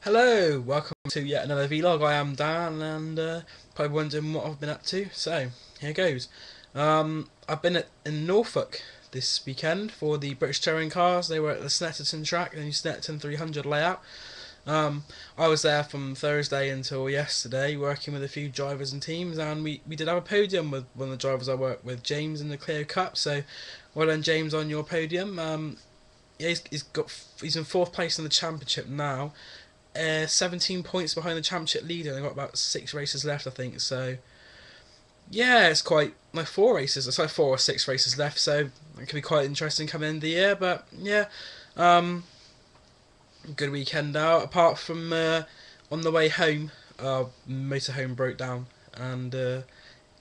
Hello, welcome to yet another vlog. I am Dan, and probably wondering what I've been up to. So here goes. I've been in Norfolk this weekend for the British Touring Cars. They were at the Snetterton track, the new Snetterton 300 layout. I was there from Thursday until yesterday, working with a few drivers and teams, and we did have a podium with one of the drivers I worked with, James, in the Clio Cup. So well done, James, on your podium. Yeah, he's in fourth place in the championship now. 17 points behind the championship leader, and they've got about 6 races left, I think. So yeah, it's quite like 4 races. It's like 4 or 6 races left, so it could be quite interesting coming into the year. But yeah, good weekend out. Apart from on the way home, motorhome broke down, and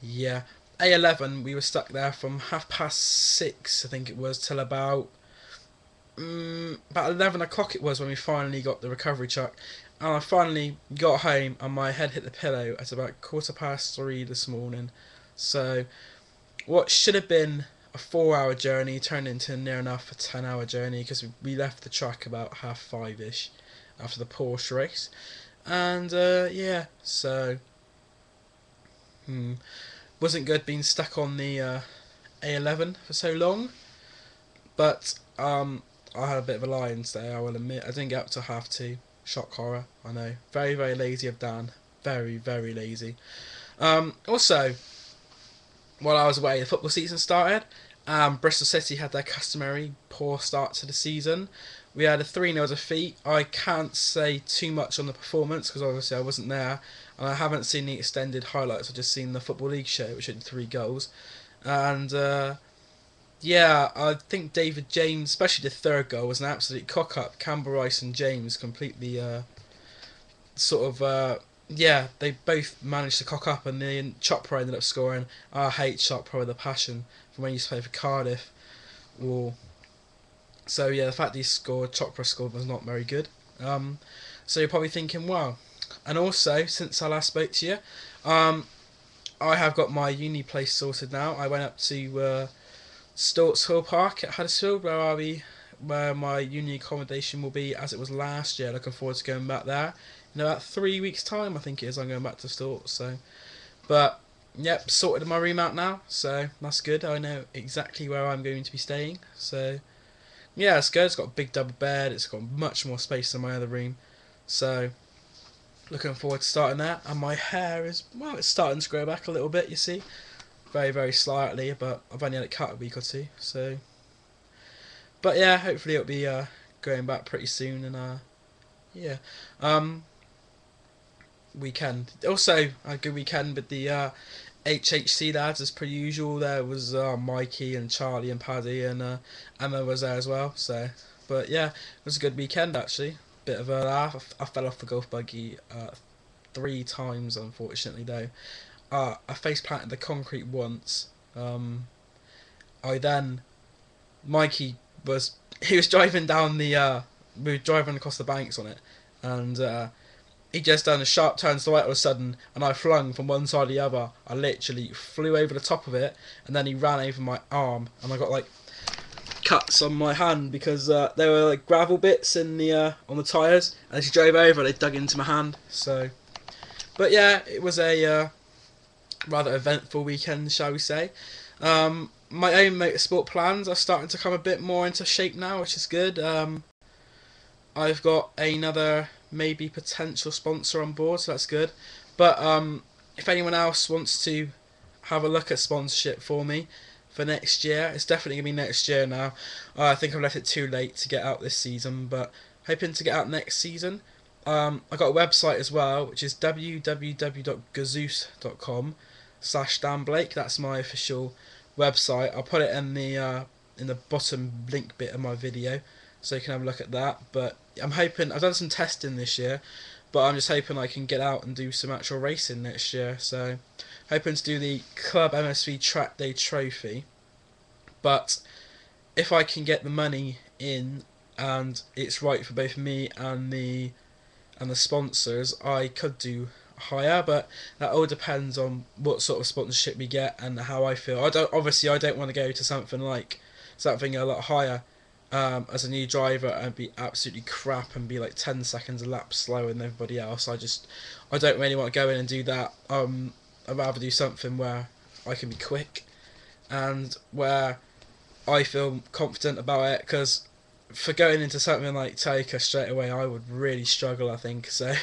yeah, A11 we were stuck there from 6:30, I think it was, till about 11 o'clock it was when we finally got the recovery truck, and I finally got home and my head hit the pillow at about 3:15 this morning. So what should have been a 4 hour journey turned into near enough a 10-hour journey, because we left the track about 5:30ish after the Porsche race. And yeah, so wasn't good being stuck on the A11 for so long. But I had a bit of a lie-in today, I will admit. I didn't get up to half two. Shock horror, I know. Very, very lazy of Dan. Very, very lazy. Also, while I was away, the football season started. Bristol City had their customary poor start to the season. We had a 3-0 defeat. I can't say too much on the performance because obviously I wasn't there, and I haven't seen the extended highlights. I've just seen the Football League show, which had 3 goals. And yeah, I think David James, especially the third goal, was an absolute cock-up. Campbell Rice and James completely yeah, they both managed to cock up, and then Chopra ended up scoring. I hate Chopra with a passion from when he used to play for Cardiff. Or so yeah, the fact that Chopra scored, was not very good. So you're probably thinking, wow. And also, since I last spoke to you, I have got my uni place sorted now. I went up to Storts Hill Park at Huddersfield, where my uni accommodation will be, as it was last year. Looking forward to going back there in about 3 weeks' time, I think it is. I'm going back to Storts. So, but yep, sorted my room out now, so that's good. I know exactly where I'm going to be staying. So yeah, it's good. It's got a big double bed. It's got much more space than my other room. So looking forward to starting that. And my hair is, well, it's starting to grow back a little bit. You see. Very, very slightly, but I've only had it cut a week or two. So, but yeah, hopefully it'll be going back pretty soon. And yeah, weekend. Also, a good weekend with the HHC lads as per usual. There was Mikey and Charlie and Paddy, and Emma was there as well. So, but yeah, it was a good weekend actually. Bit of a laugh. I fell off the golf buggy 3 times, unfortunately though. I face planted the concrete once. I then Mikey he was driving down the we were driving across the banks on it, and he just done a sharp turn to the right all of a sudden, and I flung from one side to the other. I literally flew over the top of it, and then he ran over my arm, and I got like cuts on my hand because there were like gravel bits in the on the tyres, and as he drove over, they dug into my hand. So, but yeah, it was a rather eventful weekend, shall we say. My own motorsport plans are starting to come a bit more into shape now, which is good. I've got another maybe potential sponsor on board, so that's good. But if anyone else wants to have a look at sponsorship for me for next year, it's definitely going to be next year now. I think I've left it too late to get out this season, but hoping to get out next season. I got a website as well, which is www.gazoos.com/Dan Blake. That's my official website. I'll put it in the bottom link bit of my video, so you can have a look at that. But I'm hoping, I've done some testing this year, but I'm just hoping I can get out and do some actual racing next year. So hoping to do the Club MSV Track Day Trophy. But if I can get the money in and it's right for both me and the sponsors, I could do higher, but that all depends on what sort of sponsorship we get and how I feel. I don't want to go to something a lot higher as a new driver and be absolutely crap and be like 10 seconds a lap slower than everybody else. I don't really want to go in and do that. I'd rather do something where I can be quick and where I feel confident about it, because for going into something like Taker straight away, I would really struggle, I think. So,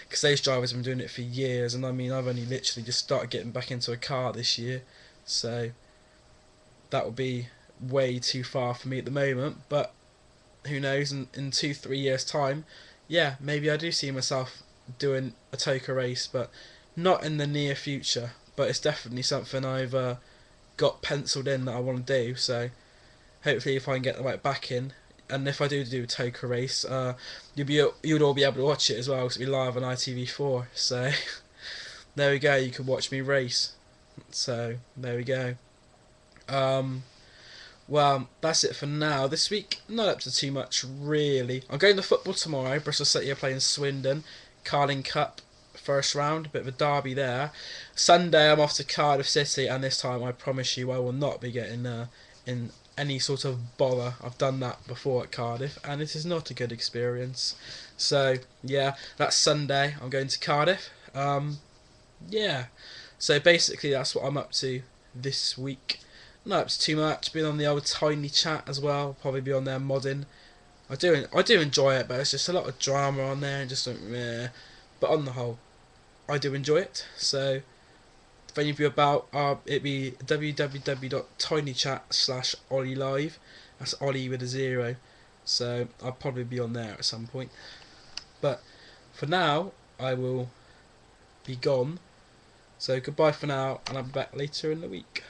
because those drivers have been doing it for years, and I mean, I've only literally just started getting back into a car this year, so that would be way too far for me at the moment. But who knows? In 2 3 years time, yeah, maybe I do see myself doing a Toka race, but not in the near future. But it's definitely something I've got penciled in that I want to do. So hopefully, if I can get the right back in, and if I do a Toka race, you'd all be able to watch it as well, because it'll be live on ITV4. So there we go. You can watch me race. So there we go. Um, well, that's it for now. This week, not up to too much, really. I'm going to football tomorrow. Bristol City are playing Swindon. Carling Cup, first round. A bit of a derby there. Sunday, I'm off to Cardiff City, and this time, I promise you, I will not be getting in any sort of bother. I've done that before at Cardiff, and it is not a good experience. So, yeah, that's Sunday. I'm going to Cardiff. Yeah. So, basically, that's what I'm up to this week. Not up to too much. Been on the old Tiny Chat as well. Probably be on there modding. I do enjoy it, but it's just a lot of drama on there and just like meh. But on the whole, I do enjoy it. So if any of you are about, it'd be www.tinychat/Ollie Live. That's Ollie with a 0. So I'll probably be on there at some point. But for now, I will be gone. So goodbye for now, and I'll be back later in the week.